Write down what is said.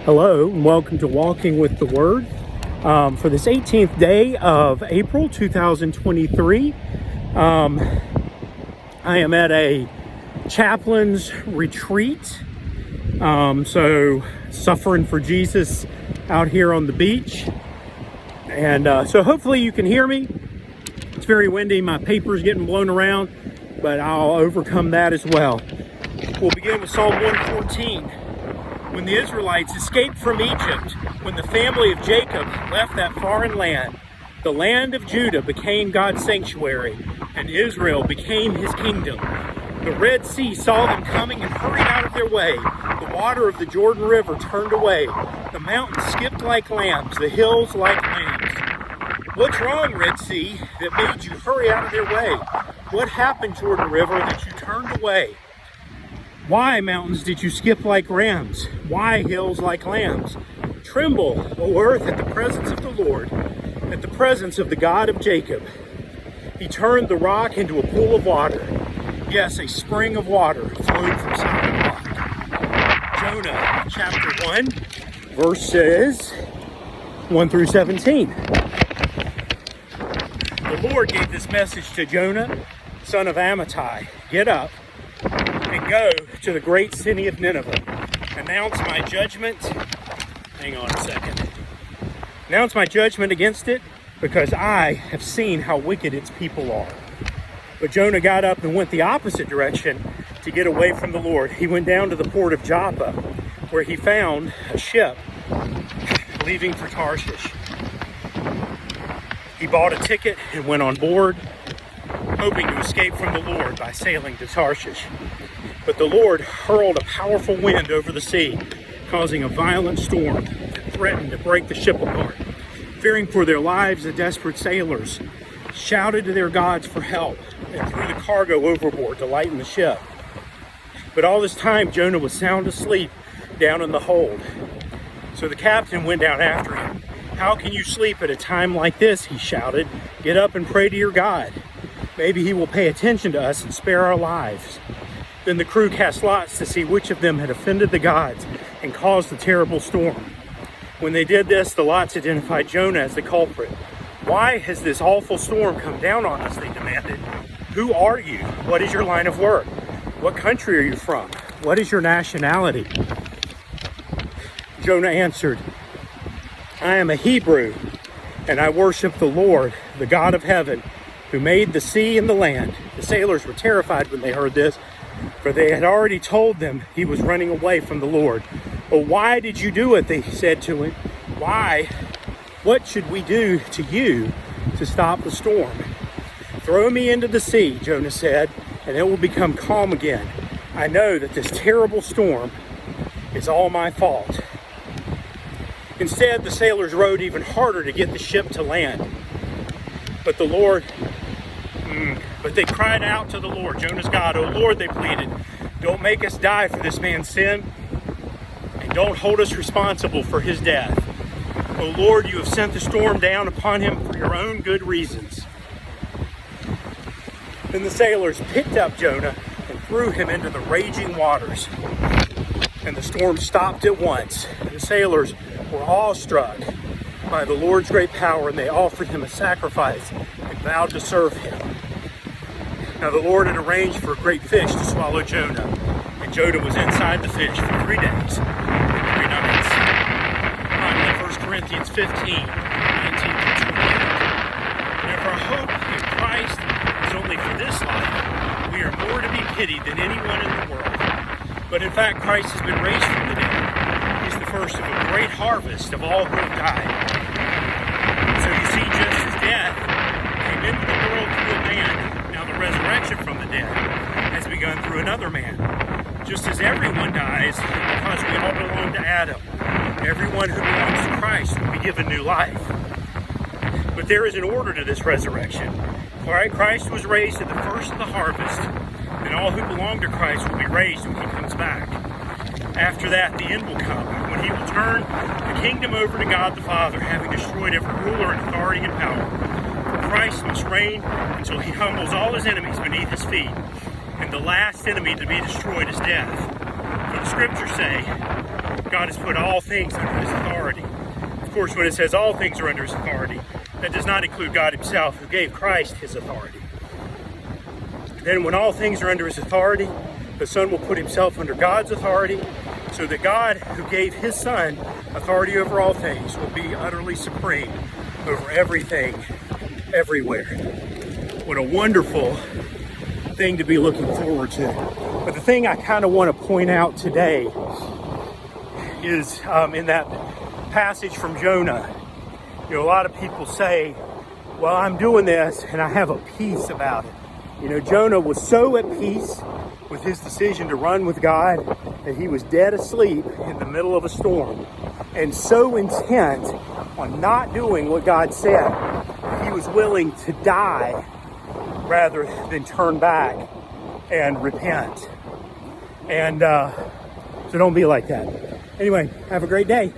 Hello, and welcome to Walking with the Word. For this 18th day of April 2023, I am at a chaplain's retreat. So suffering for Jesus out here on the beach. And so hopefully you can hear me. It's very windy, my paper's getting blown around, but I'll overcome that as well. We'll begin with Psalm 114. When the Israelites escaped from Egypt, when the family of Jacob left that foreign land, the land of Judah became God's sanctuary, and Israel became his kingdom. The Red Sea saw them coming and hurried out of their way. The water of the Jordan River turned away. The mountains skipped like lambs, the hills like lambs. What's wrong, Red Sea, that made you hurry out of their way? What happened, Jordan River, that you turned away? Why, mountains, did you skip like rams? Why, hills like lambs? Tremble, O earth, at the presence of the Lord, at the presence of the God of Jacob. He turned the rock into a pool of water. Yes, a spring of water flowed from solid rock. Jonah chapter 1, verses 1 through 17. The Lord gave this message to Jonah, son of Amittai. Get up and go to the great city of Nineveh. Announce my judgment. Hang on a second. Announce my judgment against it, because I have seen how wicked its people are. But Jonah got up and went the opposite direction to get away from the Lord. He went down to the port of Joppa, where he found a ship leaving for Tarshish. He bought a ticket and went on board, hoping to escape from the Lord by sailing to Tarshish. But the Lord hurled a powerful wind over the sea, causing a violent storm that threatened to break the ship apart. Fearing for their lives, the desperate sailors shouted to their gods for help and threw the cargo overboard to lighten the ship. But all this time, Jonah was sound asleep down in the hold. So the captain went down after him. "How can you sleep at a time like this?" he shouted. "Get up and pray to your God. Maybe he will pay attention to us and spare our lives." Then the crew cast lots to see which of them had offended the gods and caused the terrible storm. When they did this, the lots identified Jonah as the culprit. "Why has this awful storm come down on us?" they demanded. "Who are you? What is your line of work? What country are you from? What is your nationality?" Jonah answered, "I am a Hebrew, and I worship the Lord, the God of heaven, who made the sea and the land." The sailors were terrified when they heard this, for they had already told them he was running away from the Lord. "Oh, why did you do it?" they said to him. "Why? What should we do to you to stop the storm?" "Throw me into the sea," Jonah said, "and it will become calm again. I know that this terrible storm is all my fault." Instead, the sailors rowed even harder to get the ship to land. But they cried out to the Lord, Jonah's God. "Oh Lord," they pleaded, "don't make us die for this man's sin, and don't hold us responsible for his death. Oh Lord, you have sent the storm down upon him for your own good reasons." Then the sailors picked up Jonah and threw him into the raging waters, and the storm stopped at once. The sailors were awestruck by the Lord's great power, and they offered him a sacrifice and vowed to serve him. Now the Lord had arranged for a great fish to swallow Jonah, and Jonah was inside the fish for 3 days and 3 nights. Finally, 1 Corinthians 15, 19 through 28. And if our hope in Christ is only for this life, we are more to be pitied than anyone in the world. But in fact, Christ has been raised from the dead. He's the first of a great harvest of all who have died. So you see, just as death came into the world through a man, now the resurrection from the dead has begun through another man. Just as everyone dies because we all belong to Adam, everyone who belongs to Christ will be given new life. But there is an order to this resurrection. Christ was raised at the first of the harvest, and all who belong to Christ will be raised when he comes back. After that, the end will come, when he will turn the kingdom over to God the Father, having destroyed every ruler and authority and power. For Christ must reign until he humbles all his enemies beneath his feet, and the last enemy to be destroyed is death. For the scriptures say, God has put all things under his authority. Of course, when it says all things are under his authority, that does not include God himself, who gave Christ his authority. Then when all things are under his authority, the Son will put himself under God's authority, so that God, who gave his Son authority over all things, will be utterly supreme over everything, everywhere. What a wonderful thing to be looking forward to. But the thing I kind of want to point out today is in that passage from Jonah. You know, a lot of people say, well, I'm doing this and I have a peace about it. You know, Jonah was so at peace with his decision to run with God that he was dead asleep in the middle of a storm, and so intent on not doing what God said, he was willing to die rather than turn back and repent. And so don't be like that. Anyway, have a great day.